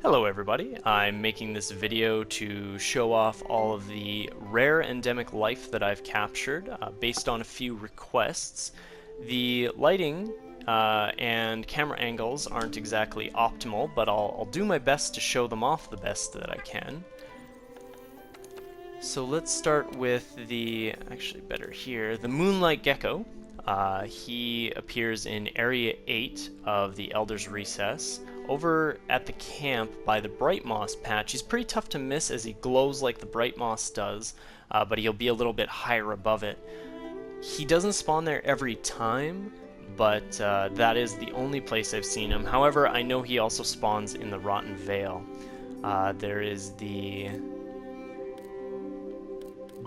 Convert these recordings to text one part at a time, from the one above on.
Hello everybody, I'm making this video to show off all of the rare endemic life that I've captured based on a few requests. The lighting and camera angles aren't exactly optimal, but I'll do my best to show them off the best that I can. So let's start with actually better here, the Moonlight Gecko. He appears in Area 8 of the Elder's Recess. Over at the camp by the Bright Moss patch, he's pretty tough to miss as he glows like the Bright Moss does, but he'll be a little bit higher above it. He doesn't spawn there every time, but that is the only place I've seen him. However, I know he also spawns in the Rotten Vale. There is the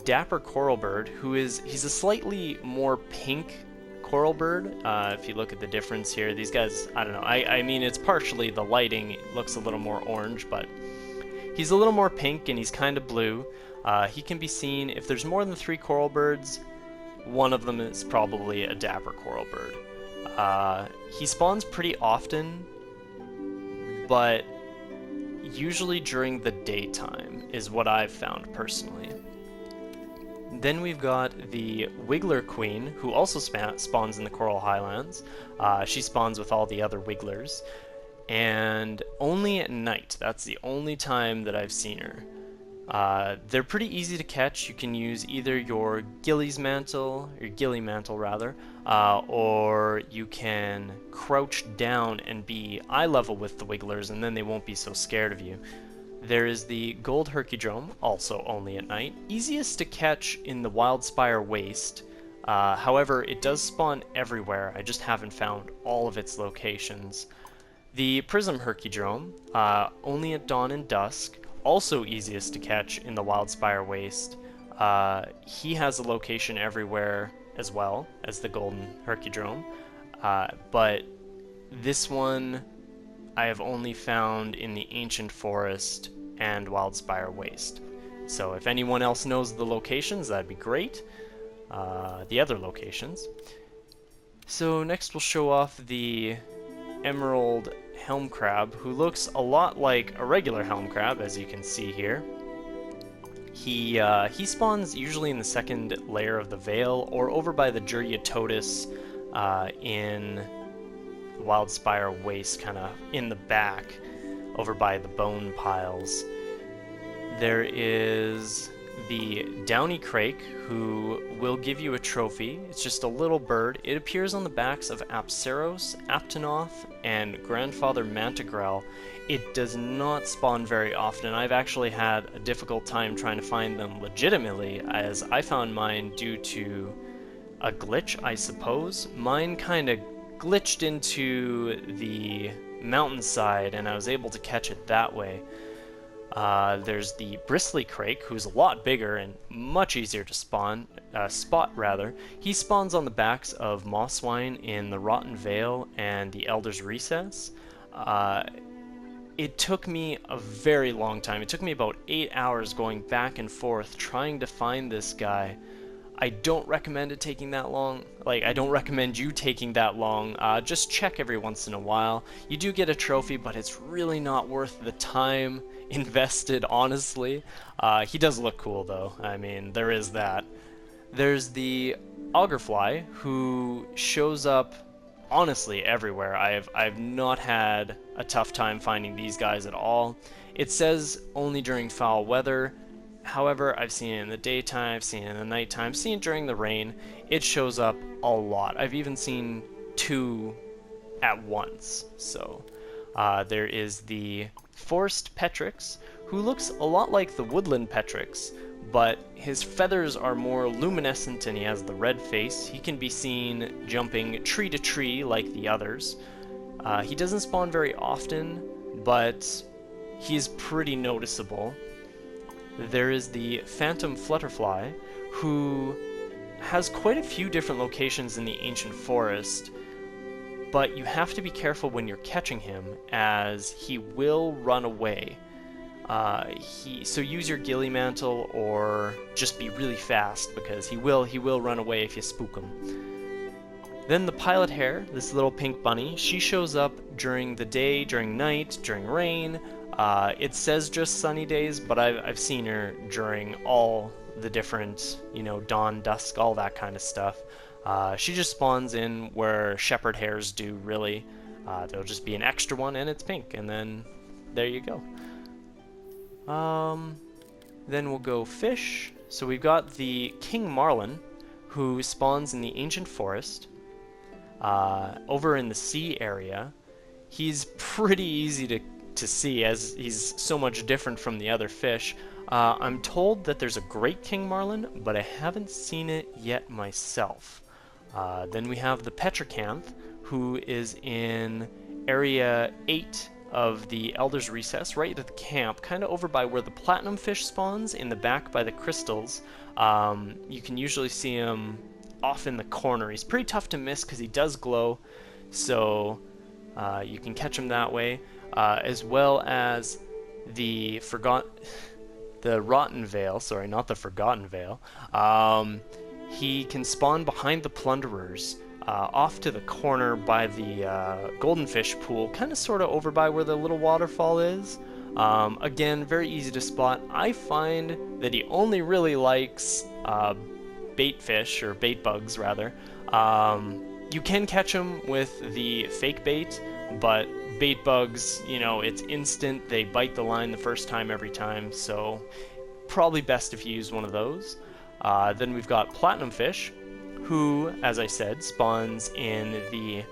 Dapper coral bird, he's a slightly more pink coral bird. If you look at the difference here, these guys, I don't know, I mean it's partially the lighting, it looks a little more orange, but he's a little more pink and he's kind of blue. He can be seen, if there's more than 3 coral birds, one of them is probably a Dapper coral bird. He spawns pretty often, but usually during the daytime is what I've found personally. Then we've got the Wiggler Queen, who also spawns in the Coral Highlands. She spawns with all the other Wigglers, and only at night. That's the only time that I've seen her. They're pretty easy to catch. You can use either your Gilly Mantle, rather, or you can crouch down and be eye level with the Wigglers, and then they won't be so scared of you. There is the Gold Herky, also only at night. Easiest to catch in the Wildspire Waste. However, it does spawn everywhere. I just haven't found all of its locations. The Prism Herky, only at dawn and dusk. Also easiest to catch in the Wildspire Waste. He has a location everywhere as well as the Golden Herky, but this one I have only found in the Ancient Forest and Wildspire Waste. So if anyone else knows the locations, that'd be great. The other locations. So next we'll show off the Emerald Helm Crab, who looks a lot like a regular Helm Crab, as you can see here. He spawns usually in the second layer of the Vale, or over by the Juryatotis in Wildspire Waste, kind of in the back, over by the bone piles. There is the Downy Crake, who will give you a trophy. It's just a little bird. It appears on the backs of Apceros, Aptonoth, and Grandfather Mantigrel. It does not spawn very often. I've actually had a difficult time trying to find them legitimately, as I found mine due to a glitch, I suppose. Mine kind of glitched into the mountainside and I was able to catch it that way. There's the Bristly Crake, who's a lot bigger and much easier to spot rather. He spawns on the backs of Mosswine in the Rotten Vale and the Elder's Recess. It took me a very long time. It took me about 8 hours going back and forth trying to find this guy. I don't recommend it taking that long. I don't recommend you taking that long. Just check every once in a while. You do get a trophy, but it's really not worth the time invested, honestly. He does look cool, though. I mean, there is that. There's the Augerfly, who shows up, honestly, everywhere. I've not had a tough time finding these guys at all. It says only during foul weather. However, I've seen it in the daytime, I've seen it in the nighttime, I've seen it during the rain. It shows up a lot. I've even seen 2 at once. So there is the Forest Petrix, who looks a lot like the Woodland Petrix, but his feathers are more luminescent and he has the red face. He can be seen jumping tree to tree like the others. He doesn't spawn very often, but he's pretty noticeable. There is the Phantom Flutterfly, who has quite a few different locations in the Ancient Forest, but you have to be careful when you're catching him, as he will run away. So use your Gilly Mantle or just be really fast, because he will run away if you spook him. Then the pilot hare, this little pink bunny, she shows up during the day, during night, during rain. It says just sunny days, but I've seen her during all the different, dawn, dusk, all that kind of stuff. She just spawns in where shepherd hares do, really. There'll just be an extra one, and it's pink, and then there you go. Then we'll go fish. So we've got the King Marlin, who spawns in the ancient forest. Over in the sea area. He's pretty easy to see, as he's so much different from the other fish. I'm told that there's a great King Marlin, but I haven't seen it yet myself. Then we have the Petra Camp, who is in area 8 of the Elder's Recess, right at the camp, kind of over by where the platinum fish spawns, in the back by the crystals. You can usually see him off in the corner. He's pretty tough to miss because he does glow, so you can catch him that way, as well as the Rotten Veil. Sorry, not the Forgotten Veil. He can spawn behind the Plunderers, off to the corner by the golden fish pool, kind of sort of over by where the little waterfall is. Again, very easy to spot. I find that he only really likes bait fish, or bait bugs rather. You can catch them with the fake bait, but bait bugs, it's instant. They bite the line the first time every time, so probably best if you use one of those. Then we've got platinum fish, who, as I said, spawns in the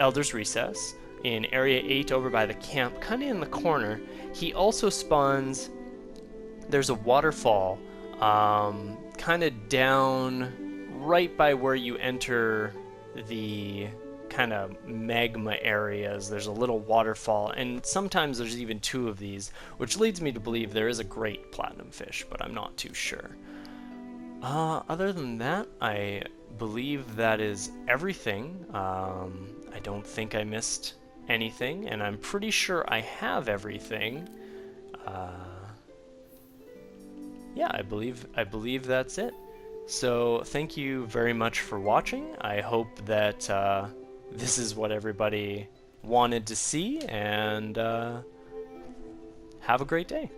Elder's Recess in area 8 over by the camp, kind of in the corner. He also spawns, there's a waterfall kind of down right by where you enter the kind of magma areas. There's a little waterfall, and sometimes there's even 2 of these, which leads me to believe there is a great platinum fish, but I'm not too sure. Other than that, I believe that is everything. I don't think I missed anything, and I'm pretty sure I have everything. Yeah, I believe that's it. So thank you very much for watching. I hope that this is what everybody wanted to see, and have a great day.